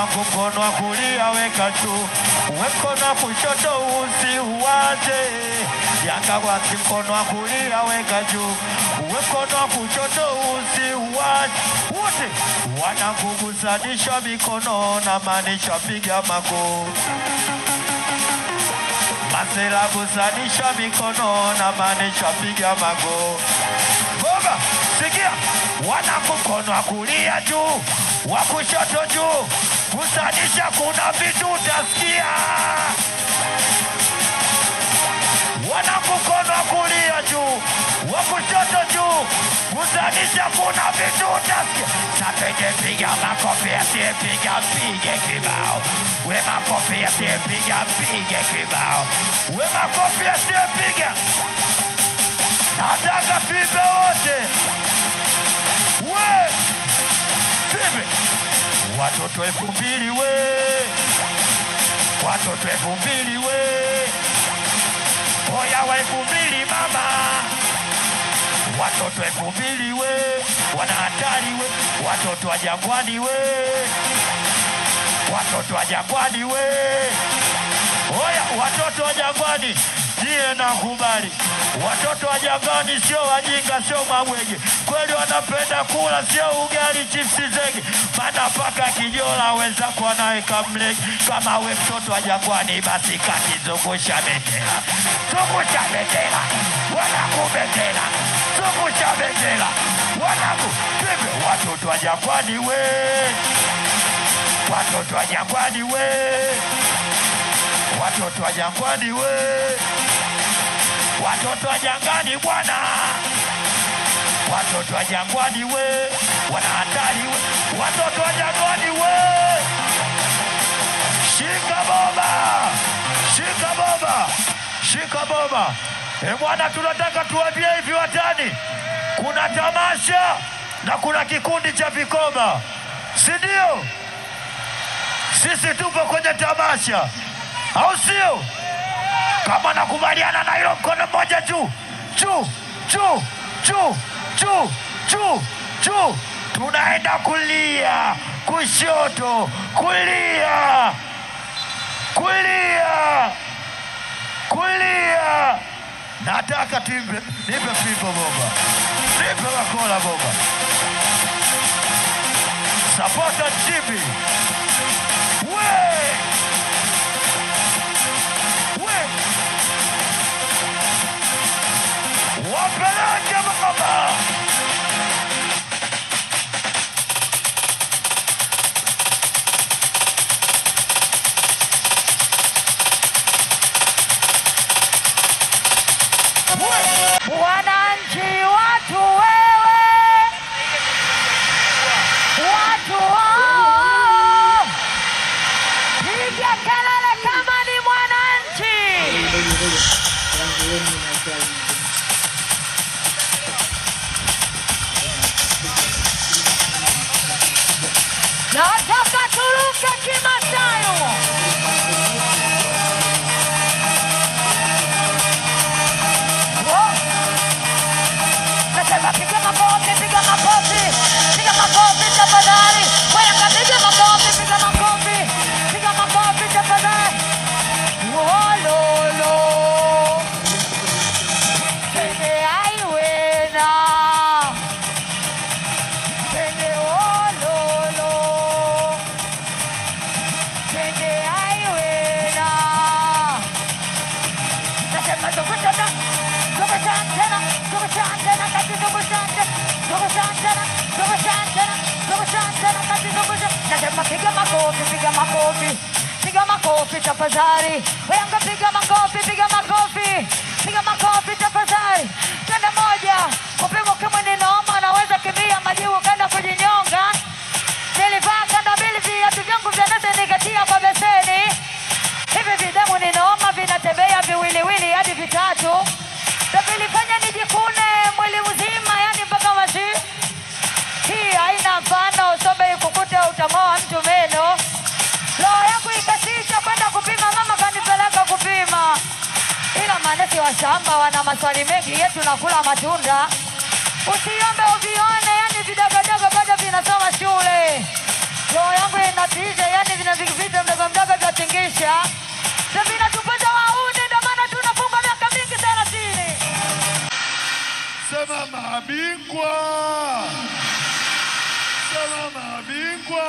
Wanangu mkono wa kulia weka juu, mkono wa kushoto usiuache. Yanga wasi mkono wa kulia weka juu, mkono wa kushoto usiuache. Wote wanangu gusanisha mikono na maanisha piga makofi. Masela gusanisha mikono na maanisha piga makofi. Boga, sikia. Wanangu mkono wa kulia juu, wa kushoto juu, gusanisha kuna vitu utasikia. Wanangu mkono wa kulia juu, wa kushoto juu, gusanisha kuna vitu utasikia. Sapenge piga makofi asiyepiga pige kibao. We makofi asiyepiga pige kibao. We makofi asiyepiga. Nataka pibe wote. We pibe. Watoto 2000 we. Watoto 2000 we. Oya wa 2000 mama. Watoto 2000 we. Wana hatari we. Watoto wa Jangwani we. Watoto wa Jangwani we. Oya watoto wa Jangwani. Ndiye nakubali. Watoto wa Jangwani sio wajinga, sio mabwege. Kweli wanapenda kula, sio ugali chipsi zege. Mana paka kijola wenzako wanaweka mlege. Kama we mtoto wa Jangwani basi kati zungusha bendera. Zungusha bendera. Wanangu bendera. Zungusha bendera. Wanangu pibe. Watoto wa Jangwani we. Watoto wa Jangwani we. Watoto wa Jangwani we. Watoto wa Jangwani bwana. Watoto wa Jangwani we. Wana hatari we. Watoto wa Jangwani we. Shika boba. Shika boba. Shika boba. Bwana tunataka tuambie hivi watani. Kuna tamasha na kuna kikundi cha vikoba. Si ndio? Sisi tupo kwenye tamasha. Au sio? Kama nakubaliana na hilo mkono mmoja juu. Juu, juu, juu, juu, juu, juu. Tunaenda kulia, kushoto, kulia. Kulia. Kulia. Nataka tuimbe, nipe fimbo boba. Nipe wakola boba. Supporta TV. We. Wapeleke mama. Wananchi watu wewe. Watu wao. Piga kelele kama ni mwananchi. Nataka turuke kimasayo. Nasema piga makofi, piga makofi. Piga makofi tafadhali. Wewe kapiga makofi, piga makofi. Piga makofi tafadhali. Wololo. Kene aiwena. Kene wololo. Kene aiwena. Nasema tukushana. Tukushana. Tukushana kati tukushana. Tukushana. Tukushana. Tukushana kati tukushana. Nasema piga makofi, piga makofi. Piga makofi tafadhali. Wewe piga makofi, piga makofi. Piga makofi tafadhali. Tenda moja. Kupima kama ni noma naweza kimbia majibu kaenda kujinyonga. Nilivaa kanda mbili viatu vyangu vya nete nikatia kwa beseni. Hivi videmu ni noma vinatembea viwiliwili hadi vitatu. Vilifanya nijikune mwili mzima yani mpaka mashi. Hii haina mfano, sobe ikukute utangoa mtu meno. Roho yangu ikasisha kwenda kupima, mama kanipeleka kupima. Ila manesi wa shamba wana maswali mengi, yetu nakula matunda. Usiombe uvione, yani vidogodogo bado vinasoma shule. Roho yangu inatisha, yani vina vita mdogo mdogo vya tingisha. Sabina tupeza wauni, ndio maana tunafunga miaka mingi 30. Sema mabingwa. Sema mabingwa.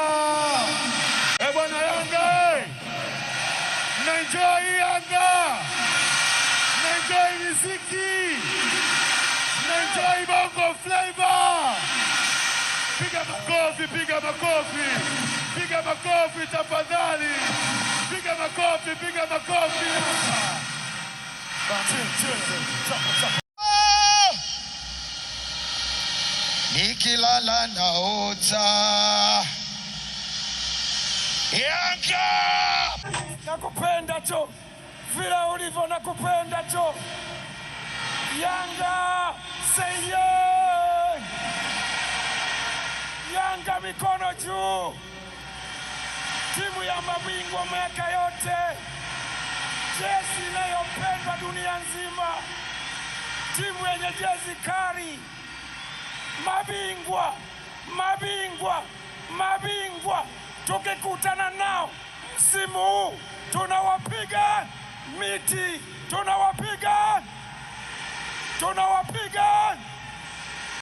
Bwana Yanga. Enjoy Yanga. Enjoy muziki. Enjoy bongo flavor. Piga makofi, piga makofi. Piga makofi tafadhali. Piga makofi, piga makofi. Nikilala naota Yanga. Nakupenda tu vile ulivyo, nakupenda tu Yanga. Say yeah. Yanga mikono juu. Timu ya mabingwa miaka yote, jezi inayopendwa dunia nzima, timu yenye jezi kali. Mabingwa, mabingwa, mabingwa. Tukikutana nao msimu huu tunawapiga miti, tunawapiga